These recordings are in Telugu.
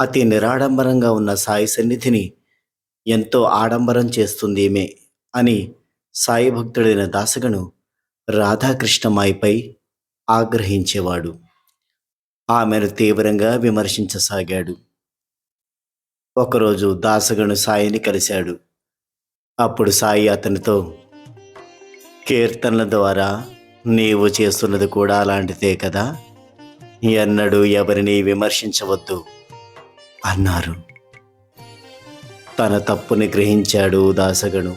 అతి నిరాడంబరంగా ఉన్న సాయి సన్నిధిని ఎంతో ఆడంబరం చేస్తుంది ఈమె అని సాయి భక్తుడైన దాసగను రాధాకృష్ణమాయిపై ఆగ్రహించేవాడు. ఆమెను తీవ్రంగా విమర్శించసాగాడు. ఒకరోజు దాసగను సాయిని కలిశాడు. అప్పుడు సాయి అతనితో, కీర్తనల ద్వారా నీవు చేస్తున్నది కూడా అలాంటిదే కదా, ఎన్నడూ ఎవరిని విమర్శించవద్దు అన్నారు. తన తప్పుని గ్రహించాడు దాసగను.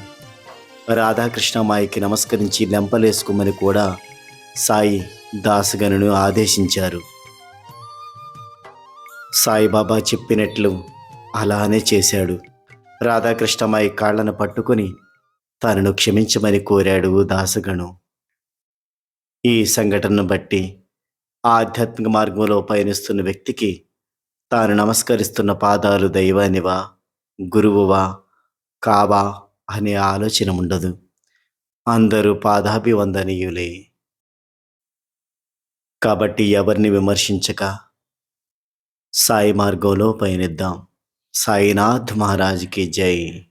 రాధాకృష్ణమాయికి నమస్కరించి లెంపలేసుకోమని కూడా సాయి దాసగనును ఆదేశించారు. సాయిబాబా చెప్పినట్లు అలానే చేశాడు. రాధాకృష్ణమాయి కాళ్లను పట్టుకుని తనను క్షమించమని కోరాడు దాసగను. ఈ సంఘటనను బట్టి ఆధ్యాత్మిక మార్గంలో పయనిస్తున్న వ్యక్తికి తాను నమస్కరిస్తున్న పాదాలు దైవానివా, గురువువా కావా అనే ఆలోచన ఉండదు. అందరూ పాదాభివందనీయులే. కాబట్టి ఎవరిని విమర్శించక సాయి మార్గంలో పయనిద్దాం. సాయినాథ్ మహారాజ్కి జై.